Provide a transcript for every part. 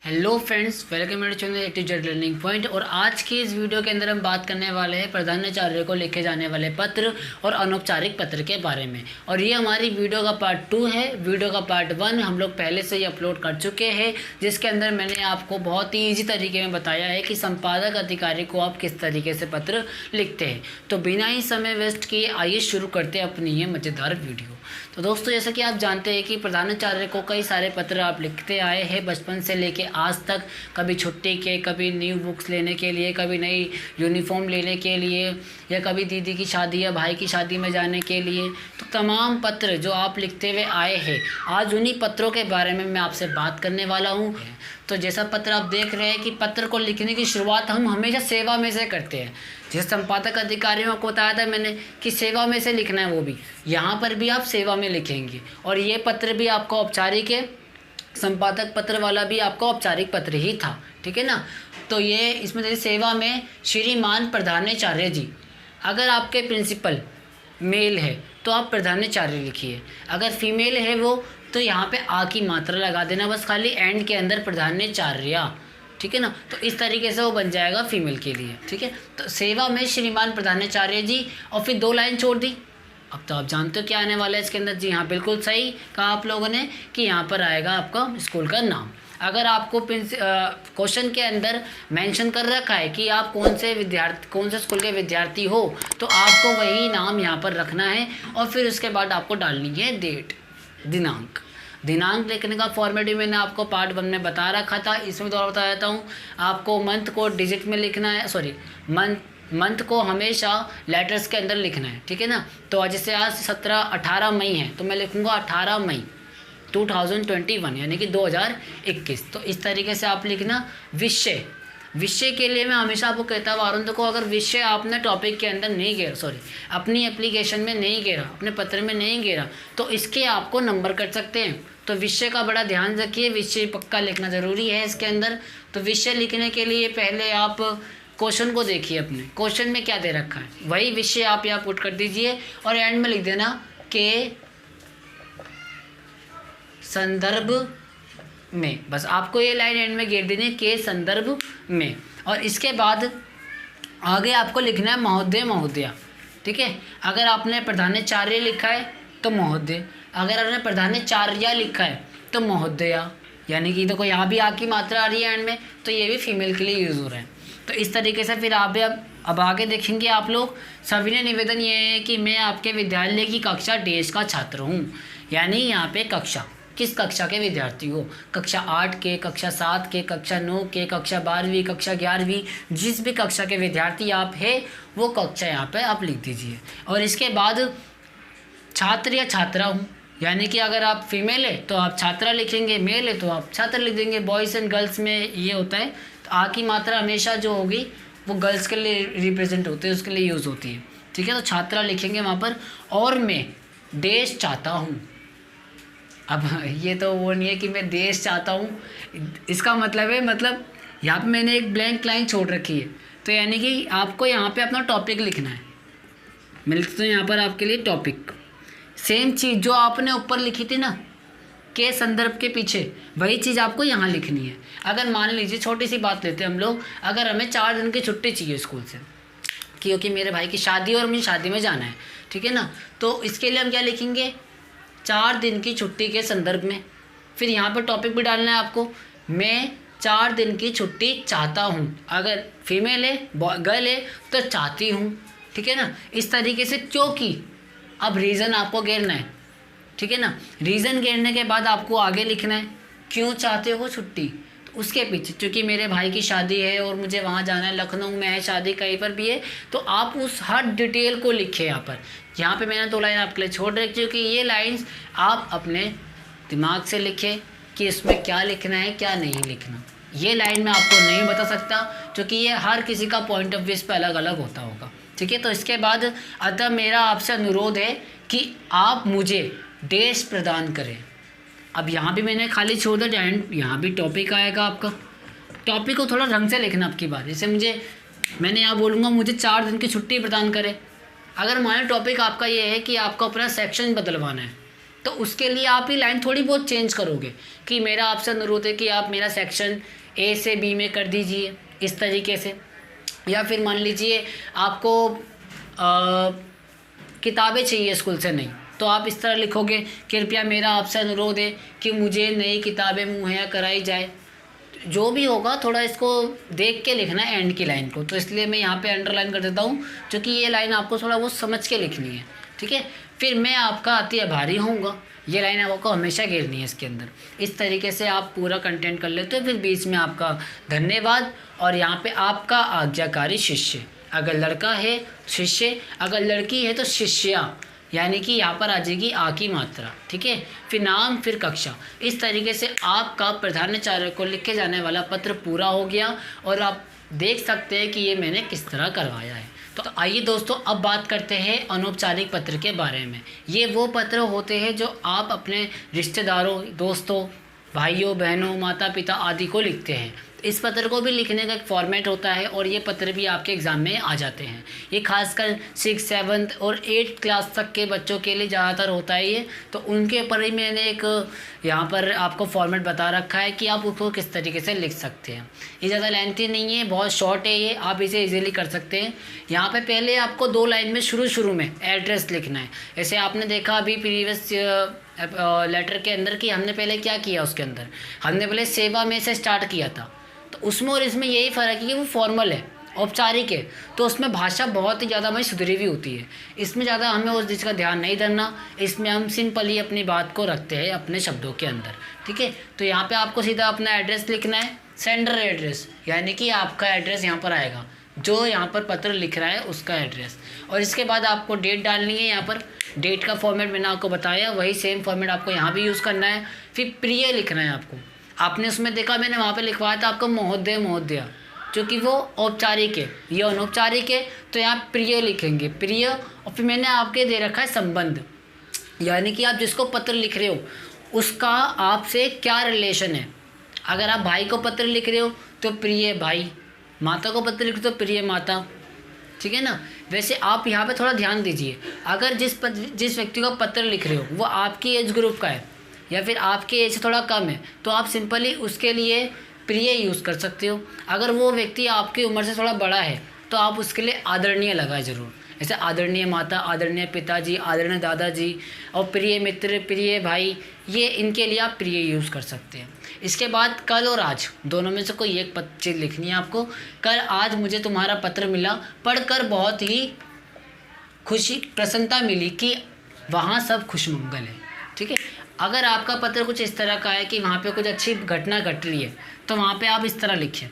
Hello friends, welcome मेरे channel active Z learning point. और आज की इस वीडियो के अंदर हम बात करने वाले हैं प्रधानाचार्य को लिखे जाने वाले पत्र और अनौपचारिक पत्र के बारे में। और ये हमारी वीडियो का पार्ट 2 है। वीडियो का पार्ट 1 हम लोग पहले से ही अपलोड कर चुके हैं, जिसके अंदर मैंने आपको बहुत ही ईजी तरीके में बताया है कि संपादक अधिकारी को आप किस तरीके से पत्र लिखते हैं। तो बिना ही समय वेस्ट किए आइए शुरू करते हैं अपनी ये मज़ेदार वीडियो। तो दोस्तों, जैसा कि आप जानते हैं कि प्रधानाचार्य को कई सारे पत्र आप लिखते आए हैं बचपन से लेके आज तक। कभी छुट्टी के, कभी न्यू बुक्स लेने के लिए, कभी नई यूनिफॉर्म लेने के लिए, या कभी दीदी की शादी या भाई की शादी में जाने के लिए। तो तमाम पत्र जो आप लिखते हुए आए हैं, आज उन्हीं पत्रों के बारे में मैं आपसे बात करने वाला हूँ। तो जैसा पत्र आप देख रहे हैं कि पत्र को लिखने की शुरुआत हम हमेशा सेवा में से करते हैं। जैसे संपादक अधिकारियों को बताया था मैंने कि सेवा में से लिखना है, वो भी यहाँ पर भी आप सेवा में लिखेंगे। और ये पत्र भी आपका औपचारिक है, संपादक पत्र वाला भी आपका औपचारिक पत्र ही था, ठीक है ना। तो ये इसमें जैसे सेवा में श्रीमान प्रधानाचार्य जी, अगर आपके प्रिंसिपल मेल है तो आप प्रधानाचार्य लिखिए। अगर फीमेल है वो तो यहाँ पे आ की मात्रा लगा देना, बस खाली एंड के अंदर प्रधानाचार्या, ठीक है ना। तो इस तरीके से वो बन जाएगा फीमेल के लिए, ठीक है। तो सेवा में श्रीमान प्रधानाचार्य जी, और फिर 2 लाइन छोड़ दी। अब तो आप जानते हो क्या आने वाला है इसके अंदर। जी हाँ, बिल्कुल सही कहा आप लोगों ने कि यहाँ पर आएगा आपका स्कूल का नाम। अगर आपको क्वेश्चन के अंदर मेंशन कर रखा है कि आप कौन से स्कूल के विद्यार्थी हो, तो आपको वही नाम यहाँ पर रखना है। और फिर उसके बाद आपको डालनी है डेट, दिनांक लिखने का फॉर्मेट भी मैंने आपको पार्ट 1 में बता रखा था। इसमें दोबारा बता देता हूँ। आपको मंथ को डिजिट में लिखना है, मंथ को हमेशा लेटर्स के अंदर लिखना है, ठीक है ना। तो जैसे आज 18 मई है तो मैं लिखूँगा 18 मई 2021 यानी कि 2021। तो इस तरीके से आप लिखना। विषय के लिए मैं हमेशा आपको कहता हुआ आ रहा हूँ, देखो अगर विषय आपने टॉपिक के अंदर नहीं घेरा, अपनी एप्लीकेशन में नहीं घेरा, अपने पत्र में नहीं घेरा, तो इसके आपको नंबर कट सकते हैं। तो विषय का बड़ा ध्यान रखिए, विषय पक्का लिखना ज़रूरी है इसके अंदर। तो विषय लिखने के लिए पहले आप क्वेश्चन को देखिए, अपने क्वेश्चन में क्या दे रखा है वही विषय आप यहाँ पुट कर दीजिए। और एंड में लिख देना के संदर्भ में, बस आपको ये लाइन एंड में घेर देनी है के संदर्भ में। और इसके बाद आगे आपको लिखना है महोदय महोदया, ठीक है। अगर आपने प्रधानाचार्य लिखा है तो महोदय, अगर आपने प्रधानाचार्या लिखा है तो महोदया, यानी कि देखो यहाँ भी आ की मात्रा आ रही है एंड में, तो ये भी फीमेल के लिए यूज़ हो रहा है। तो इस तरीके से फिर आप अब आगे देखेंगे आप लोग। सभी ने निवेदन ये है कि मैं आपके विद्यालय की कक्षा डेज का छात्र हूँ, यानी यहाँ पे कक्षा किस कक्षा के विद्यार्थी हो, कक्षा 8 के, कक्षा 7 के, कक्षा 9 के, कक्षा 12वीं, कक्षा 11वीं, जिस भी कक्षा के विद्यार्थी आप हैं वो कक्षा यहाँ पे आप लिख दीजिए। और इसके बाद छात्र या छात्रा हूँ, यानी कि अगर आप फीमेल है तो आप छात्रा लिखेंगे, मेल है तो आप छात्र लिख देंगे। बॉयज़ एंड गर्ल्स में ये होता है। तो आ की मात्रा हमेशा जो होगी वो गर्ल्स के लिए रिप्रेजेंट होती है, उसके लिए यूज़ होती है, ठीक है। तो छात्रा लिखेंगे वहाँ पर। और मैं देश चाहता हूँ, अब ये तो वो नहीं है कि मैं देश चाहता हूँ, इसका मतलब है, मतलब यहाँ पे मैंने एक ब्लैंक लाइन छोड़ रखी है। तो यानी कि आपको यहाँ पे अपना टॉपिक लिखना है। मैं लिखता हूँ यहाँ पर आपके लिए टॉपिक, सेम चीज़ जो आपने ऊपर लिखी थी ना के संदर्भ के पीछे, वही चीज़ आपको यहाँ लिखनी है। अगर मान लीजिए छोटी सी बात लेते हैं हम लोग, अगर हमें 4 दिन की छुट्टी चाहिए स्कूल से क्योंकि मेरे भाई की शादी और मुझे शादी में जाना है, ठीक है ना। तो इसके लिए हम क्या लिखेंगे, 4 दिन की छुट्टी के संदर्भ में। फिर यहाँ पर टॉपिक भी डालना है आपको, मैं 4 दिन की छुट्टी चाहता हूँ। अगर फीमेल है, गर्ल है तो चाहती हूँ, ठीक है ना। इस तरीके से, क्योंकि अब रीज़न आपको घेरना है, ठीक है ना। रीज़न घेरने के बाद आपको आगे लिखना है क्यों चाहते हो छुट्टी। तो उसके पीछे क्योंकि मेरे भाई की शादी है और मुझे वहाँ जाना है, लखनऊ में है शादी, कहीं पर भी है, तो आप उस हर डिटेल को लिखें यहाँ पर। यहाँ पे मैंने 2 लाइन आपके लिए छोड़ रखी है कि ये लाइंस आप अपने दिमाग से लिखें कि इसमें क्या लिखना है क्या नहीं लिखना। ये लाइन मैं आपको नहीं बता सकता क्योंकि ये हर किसी का पॉइंट ऑफ व्यू इस पर अलग अलग होता होगा, ठीक है। तो इसके बाद अतः मेरा आपसे अनुरोध है कि आप मुझे डेज प्रदान करें। अब यहाँ भी मैंने खाली छोड़ दिया एंड यहाँ भी टॉपिक आएगा आपका। टॉपिक को थोड़ा ढंग से लिखना आपकी बात। जैसे मैंने यहाँ बोलूँगा मुझे 4 दिन की छुट्टी प्रदान करें। अगर मान टॉपिक आपका ये है कि आपको अपना सेक्शन बदलवाना है तो उसके लिए आप ये लाइन थोड़ी बहुत चेंज करोगे कि मेरा आपसे अनुरोध है कि आप मेरा सेक्शन ए से बी में कर दीजिए, इस तरीके से। या फिर मान लीजिए आपको किताबें चाहिए स्कूल से, नहीं तो आप इस तरह लिखोगे, कृपया मेरा आपसे अनुरोध है कि मुझे नई किताबें मुहैया कराई जाए। जो भी होगा थोड़ा इसको देख के लिखना है एंड की लाइन को, तो इसलिए मैं यहाँ पे अंडरलाइन कर देता हूँ, क्योंकि ये लाइन आपको थोड़ा बहुत समझ के लिखनी है, ठीक है। फिर मैं आपका अति आभारी होऊंगा, ये लाइन आपको हमेशा घेरनी है इसके अंदर। इस तरीके से आप पूरा कंटेंट कर लेते हो। फिर बीच में आपका धन्यवाद और यहाँ पे आपका आज्ञाकारी शिष्य, अगर लड़का है शिष्य, अगर लड़की है तो शिष्या, यानी कि यहाँ पर आ जाएगी आ की मात्रा, ठीक है। फिर नाम, फिर कक्षा। इस तरीके से आपका प्रधानाचार्य को लिखे जाने वाला पत्र पूरा हो गया और आप देख सकते हैं कि ये मैंने किस तरह करवाया है। तो आइए दोस्तों, अब बात करते हैं अनौपचारिक पत्र के बारे में। ये वो पत्र होते हैं जो आप अपने रिश्तेदारों, दोस्तों, भाइयों बहनों, माता पिता आदि को लिखते हैं। इस पत्र को भी लिखने का एक फॉर्मेट होता है और ये पत्र भी आपके एग्ज़ाम में आ जाते हैं। ये खासकर 6, 7 और 8 क्लास तक के बच्चों के लिए ज़्यादातर होता है ये, तो उनके ऊपर ही मैंने एक यहाँ पर आपको फॉर्मेट बता रखा है कि आप उसको किस तरीके से लिख सकते हैं। ये ज़्यादा लेंथी नहीं है, बहुत शॉर्ट है ये, आप इसे ईजिली कर सकते हैं। यहाँ पर पहले आपको 2 लाइन में शुरू में एड्रेस लिखना है। जैसे आपने देखा अभी प्रीवियस लेटर के अंदर कि हमने पहले क्या किया, उसके अंदर हमने पहले सेवा में से स्टार्ट किया था, तो उसमें और इसमें यही फ़र्क है कि वो फॉर्मल है, औपचारिक है, तो उसमें भाषा बहुत ही ज़्यादा हमें सुधरी हुई होती है। इसमें ज़्यादा हमें उस चीज़ का ध्यान नहीं देना, इसमें हम सिंपली अपनी बात को रखते हैं अपने शब्दों के अंदर, ठीक है। तो यहाँ पे आपको सीधा अपना एड्रेस लिखना है, सेंडर एड्रेस, यानी कि आपका एड्रेस यहाँ पर आएगा, जो यहाँ पर पत्र लिख रहा है उसका एड्रेस। और इसके बाद आपको डेट डालनी है। यहाँ पर डेट का फॉर्मेट मैंने आपको बताया, वही सेम फॉर्मेट आपको यहाँ भी यूज़ करना है। फिर प्रिय लिखना है आपको। आपने उसमें देखा मैंने वहाँ पे लिखवाया था आपको महोदय महोदया, क्योंकि वो औपचारिक है, ये अनौपचारिक है, तो यहाँ प्रिय लिखेंगे, प्रिय। और फिर मैंने आपके दे रखा है संबंध, यानी कि आप जिसको पत्र लिख रहे हो उसका आपसे क्या रिलेशन है। अगर आप भाई को पत्र लिख रहे हो तो प्रिय भाई, माता को पत्र लिख रहे हो तो प्रिय माता, ठीक है ना। वैसे आप यहाँ पे थोड़ा ध्यान दीजिए, अगर जिस व्यक्ति को पत्र लिख रहे हो वो आपकी एज ग्रुप का है या फिर आपके एज से थोड़ा कम है, तो आप सिंपली उसके लिए प्रिय यूज़ कर सकते हो। अगर वो व्यक्ति आपकी उम्र से थोड़ा बड़ा है तो आप उसके लिए आदरणीय लगाए ज़रूर, जैसे आदरणीय माता, आदरणीय पिताजी, आदरणीय दादाजी, और प्रिय मित्र, प्रिय भाई, ये इनके लिए आप प्रिय यूज़ कर सकते हैं। इसके बाद कल और आज दोनों में से कोई एक चीज़ लिखनी है आपको। कल, आज मुझे तुम्हारा पत्र मिला, पढ़कर बहुत ही खुशी प्रसन्नता मिली कि वहाँ सब खुशमंगल है, ठीक है। अगर आपका पत्र कुछ इस तरह का है कि वहाँ पे कुछ अच्छी घटना घट रही है, तो वहाँ पे आप इस तरह लिखें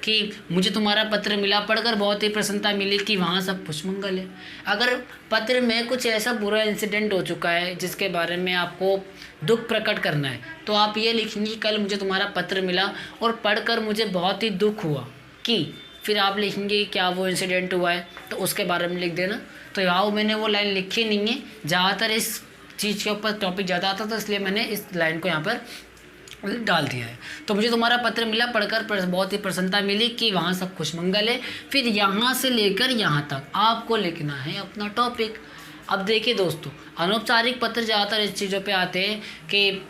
कि मुझे तुम्हारा पत्र मिला, पढ़कर बहुत ही प्रसन्नता मिली कि वहाँ सब खुशमंगल है। अगर पत्र में कुछ ऐसा बुरा इंसिडेंट हो चुका है जिसके बारे में आपको दुख प्रकट करना है, तो आप ये लिखेंगे कल मुझे तुम्हारा पत्र मिला और पढ़कर मुझे बहुत ही दुख हुआ कि, फिर आप लिखेंगे क्या वो इंसिडेंट हुआ है, तो उसके बारे में लिख देना। तो यहाँ मैंने वो लाइन लिखी नहीं है, ज़्यादातर इस चीज़ के ऊपर टॉपिक ज़्यादा आता था, इसलिए मैंने इस लाइन को यहाँ पर डाल दिया है। तो मुझे तुम्हारा पत्र मिला, पढ़कर बहुत ही प्रसन्नता मिली कि वहाँ सब खुशमंगल है। फिर यहाँ से लेकर यहाँ तक आपको लिखना है अपना टॉपिक। अब देखिए दोस्तों, अनौपचारिक पत्र ज़्यादातर इस चीज़ों पे आते हैं कि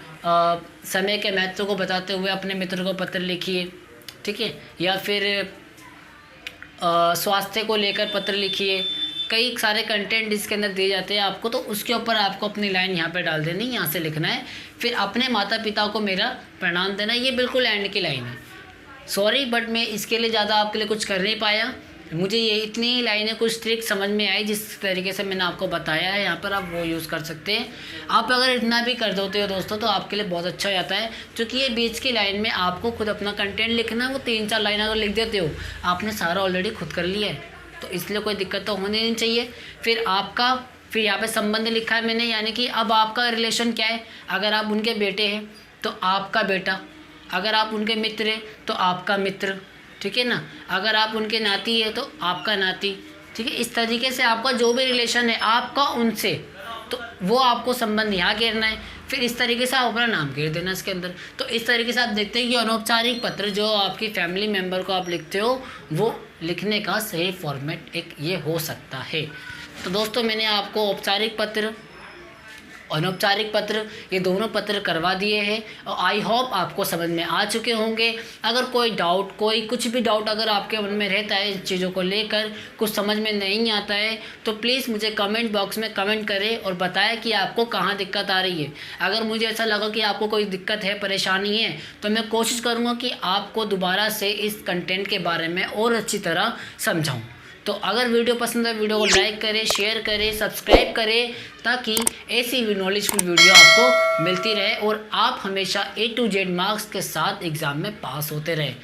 समय के महत्व को बताते हुए अपने मित्र को पत्र लिखिए, ठीक है, या फिर स्वास्थ्य को लेकर पत्र लिखिए। कई सारे कंटेंट इसके अंदर दिए जाते हैं आपको, तो उसके ऊपर आपको अपनी लाइन यहाँ पे डाल देनी, यहाँ से लिखना है। फिर अपने माता पिता को मेरा प्रणाम देना, ये बिल्कुल एंड की लाइन है। सॉरी बट मैं इसके लिए ज़्यादा आपके लिए कुछ कर नहीं पाया, मुझे ये इतनी ही लाइनें कुछ ट्रिक समझ में आई जिस तरीके से मैंने आपको बताया है। यहाँ पर आप वो यूज़ कर सकते हैं। आप अगर इतना भी कर देते हो दोस्तों तो आपके लिए बहुत अच्छा हो जाता है, क्योंकि ये बीच की लाइन में आपको खुद अपना कंटेंट लिखना है। वो 3-4 लाइन अगर लिख देते हो आपने सारा ऑलरेडी खुद कर लिया है, तो इसलिए कोई दिक्कत तो होनी नहीं चाहिए। फिर यहाँ पे संबंध लिखा है मैंने, यानी कि अब आपका रिलेशन क्या है। अगर आप उनके बेटे हैं तो आपका बेटा, अगर आप उनके मित्र हैं तो आपका मित्र, ठीक है ना। अगर आप उनके नाती है तो आपका नाती, ठीक है। इस तरीके से आपका जो भी रिलेशन है आपका उनसे, तो वो आपको संबंध यहाँ घेरना है। फिर इस तरीके से आप अपना नाम घेर देना इसके अंदर। तो इस तरीके से आप देखते हैं कि अनौपचारिक पत्र जो आपकी फैमिली मेम्बर को आप लिखते हो वो लिखने का सही फॉर्मेट एक ये हो सकता है। तो दोस्तों मैंने आपको औपचारिक पत्र, अनौपचारिक पत्र, ये दोनों पत्र करवा दिए हैं और आई होप आपको समझ में आ चुके होंगे। अगर कोई डाउट, कोई कुछ भी डाउट अगर आपके मन में रहता है इन चीज़ों को लेकर, कुछ समझ में नहीं आता है, तो प्लीज़ मुझे कमेंट बॉक्स में कमेंट करें और बताएं कि आपको कहाँ दिक्कत आ रही है। अगर मुझे ऐसा लगा कि आपको कोई दिक्कत है, परेशानी है, तो मैं कोशिश करूँगा कि आपको दोबारा से इस कंटेंट के बारे में और अच्छी तरह समझाऊँ। तो अगर वीडियो पसंद है, वीडियो को लाइक करें, शेयर करें, सब्सक्राइब करें, ताकि ऐसी नॉलेजफुल वीडियो आपको मिलती रहे और आप हमेशा A to Z मार्क्स के साथ एग्ज़ाम में पास होते रहें।